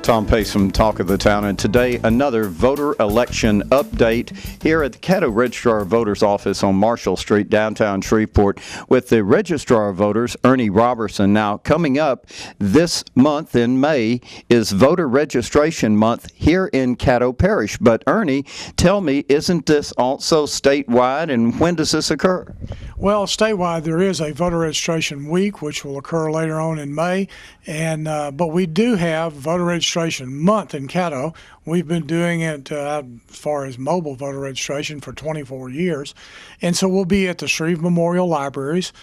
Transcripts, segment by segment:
Tom Pace from Talk of the Town, and today another voter election update here at the Caddo Registrar of Voters office on Marshall Street, downtown Shreveport, with the Registrar of Voters, Ernie Robertson. Now, coming up this month in May is voter registration month here in Caddo Parish. But Ernie, tell me, isn't this also statewide, and when does this occur? Well, statewide there is a voter registration week, which will occur later on in May, and but we do have voter registration month in Caddo. We've been doing it as far as mobile voter registration for 24 years, and so we'll be at the Shreve Memorial Libraries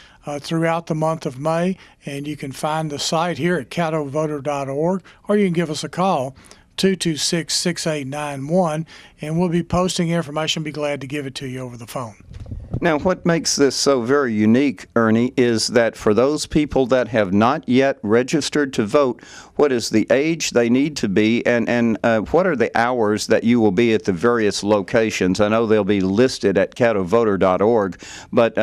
throughout the month of May, and you can find the site here at caddovoter.org, or you can give us a call 226-6891, and we'll be posting information. Be glad to give it to you over the phone. Now, what makes this so very unique, Ernie, is that for those people that have not yet registered to vote, what is the age they need to be, and what are the hours that you will be at the various locations? I know they'll be listed at caddovoter.org, but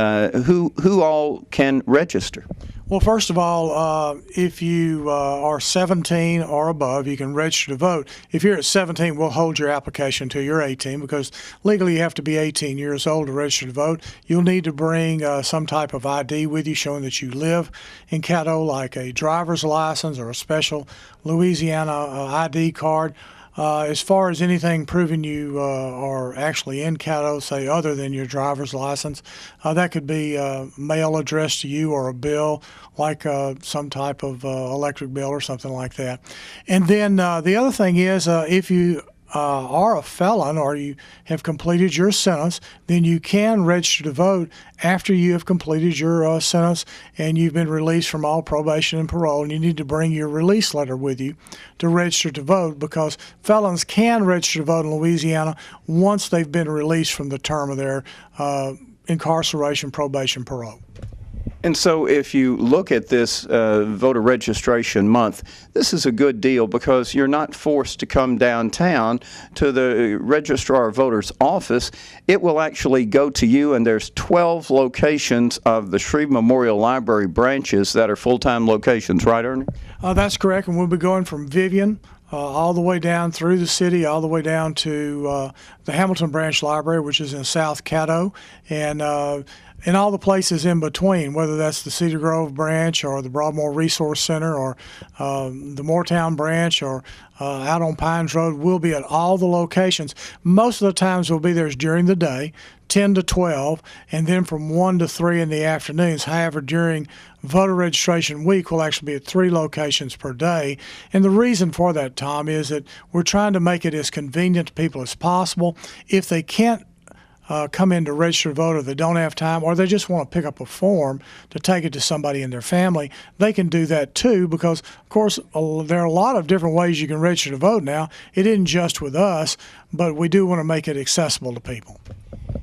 who all can register? Well, first of all, if you are 17 or above, you can register to vote. If you're at 17, we'll hold your application till you're 18, because legally you have to be 18 years old to register to vote. You'll need to bring some type of ID with you showing that you live in Caddo, like a driver's license or a special Louisiana ID card. As far as anything proving you are actually in Caddo, say other than your driver's license, that could be a mail addressed to you or a bill, like some type of electric bill or something like that. And then the other thing is, if you are a felon or you have completed your sentence, then you can register to vote after you have completed your sentence and you've been released from all probation and parole, and you need to bring your release letter with you to register to vote, because felons can register to vote in Louisiana once they've been released from the term of their incarceration, probation, parole. And so if you look at this voter registration month, this is a good deal because you're not forced to come downtown to the Registrar of Voters office. It will actually go to you, and there's 12 locations of the Shreve Memorial Library branches that are full-time locations, right, Ernie? That's correct, and we'll be going from Vivian all the way down through the city, all the way down to the Hamilton Branch Library, which is in South Caddo, and all the places in between, whether that's the Cedar Grove branch or the Broadmoor Resource Center or the Moortown branch or out on Pines Road. We'll be at all the locations. Most of the times we'll be there during the day, 10 to 12, and then from 1 to 3 in the afternoons. However, during voter registration week, we'll actually be at 3 locations per day. And the reason for that, Tom, is that we're trying to make it as convenient to people as possible. If they can't come in to register to vote, or they don't have time, or they just want to pick up a form to take it to somebody in their family, they can do that too, because of course there are a lot of different ways you can register to vote now. It isn't just with us, but we do want to make it accessible to people.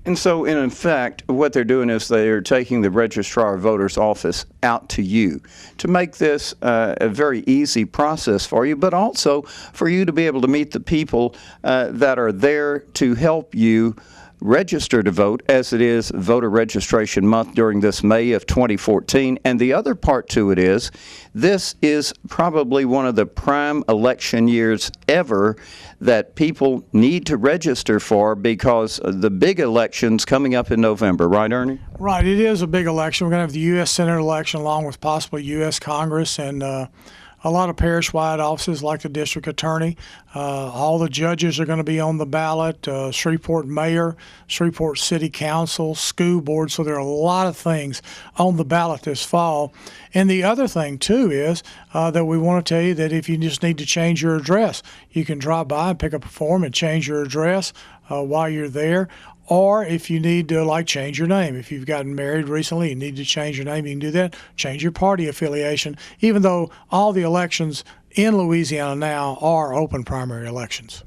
And so, in effect, what they're doing is they're taking the Registrar of Voters office out to you to make this a very easy process for you, but also for you to be able to meet the people that are there to help you register to vote, as it is voter registration month during this May of 2014. And the other part to it is, this is probably one of the prime election years ever that people need to register for, because the big election's coming up in November, right, Ernie? Right, it is a big election. We're going to have the U.S. Senate election along with possibly U.S. Congress, and a lot of parish-wide offices like the district attorney. All the judges are going to be on the ballot, Shreveport mayor, Shreveport city council, school board. So there are a lot of things on the ballot this fall. And the other thing, too, is that we want to tell you that if you just need to change your address, you can drop by and pick up a form and change your address while you're there. Or if you need to, like, change your name. If you've gotten married recently, you need to change your name, you can do that. Change your party affiliation, even though all the elections in Louisiana now are open primary elections.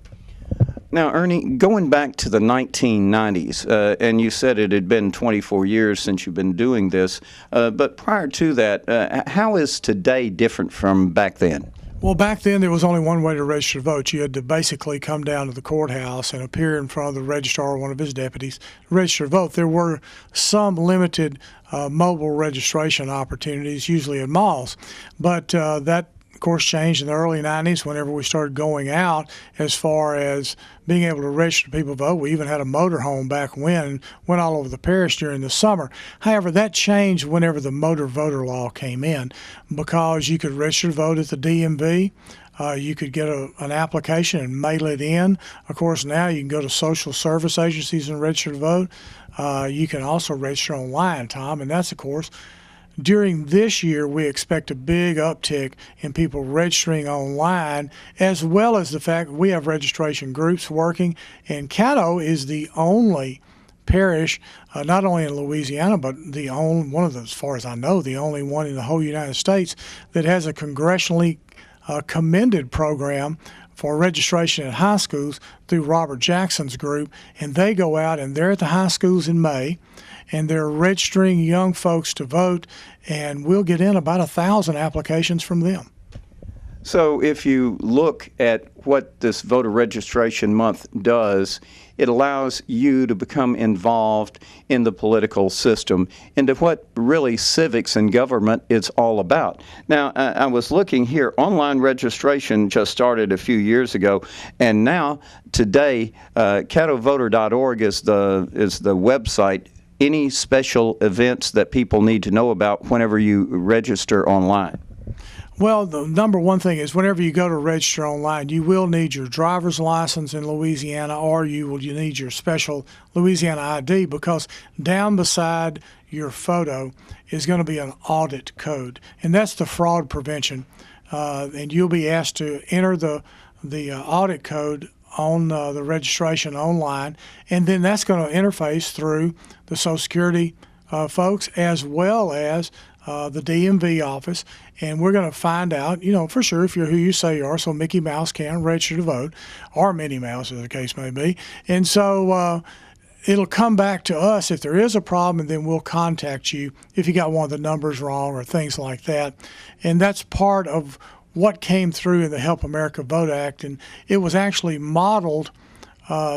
Now, Ernie, going back to the 1990s, and you said it had been 24 years since you've been doing this, but prior to that, how is today different from back then? Well, back then there was only one way to register to vote. You had to basically come down to the courthouse and appear in front of the registrar or one of his deputies to register to vote. There were some limited mobile registration opportunities, usually at malls, but that course, changed in the early 90s whenever we started going out as far as being able to register people to vote. We even had a motorhome back when, went all over the parish during the summer. However, that changed whenever the motor voter law came in, because you could register to vote at the DMV. You could get an application and mail it in. Of course, now you can go to social service agencies and register to vote. You can also register online, Tom, and that's, of course, during this year, we expect a big uptick in people registering online, as well as the fact that we have registration groups working. And Caddo is the only parish, not only in Louisiana, but the only one of the, as far as I know, the only one in the whole United States that has a congressionally commended program for registration at high schools through Robert Jackson's group. And they go out and they're at the high schools in May, and they're registering young folks to vote, and we'll get in about 1,000 applications from them. So if you look at what this voter registration month does, it allows you to become involved in the political system, into what really civics and government is all about. Now, I was looking here, online registration just started a few years ago, and now today, caddovoter.org is the website. Any special events that people need to know about whenever you register online? Well, the number one thing is whenever you go to register online, you will need your driver's license in Louisiana, or you need your special Louisiana ID, because down beside your photo is going to be an audit code, and that's the fraud prevention. And you'll be asked to enter the audit code on the registration online, and then that's going to interface through the Social Security folks, as well as the DMV office, and we're going to find out, for sure if you're who you say you are, so Mickey Mouse can register to vote, or Minnie Mouse, as the case may be. And so it'll come back to us if there is a problem, and then we'll contact you if you got one of the numbers wrong or things like that. And that's part of what came through in the Help America Vote Act, and it was actually modeled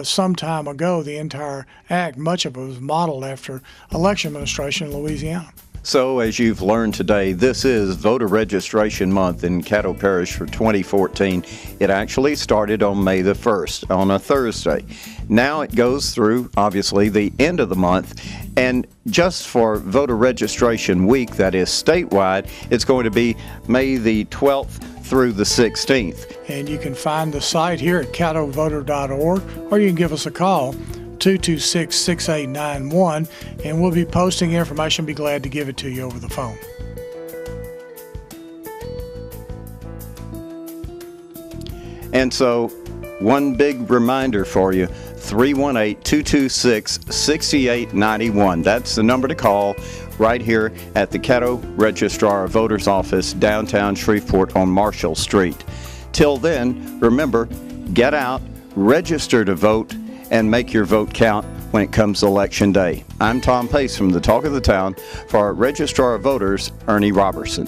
some time ago. The entire act, much of it was modeled after election administration in Louisiana. So, as you've learned today, this is Voter Registration Month in Caddo Parish for 2014. It actually started on May the 1st, on a Thursday. Now it goes through, obviously, the end of the month. And just for Voter Registration Week, that is statewide, it's going to be May the 12th through the 16th. And you can find the site here at caddovoter.org, or you can give us a call, 226-6891, and we'll be posting information. Be glad to give it to you over the phone. And so, one big reminder for you, 318-226-6891. That's the number to call right here at the Caddo Registrar Voters Office, downtown Shreveport on Marshall Street. Till then, remember, get out, register to vote, and make your vote count when it comes to Election Day. I'm Tom Pace from the Talk of the Town for our Registrar of Voters, Ernie Robertson.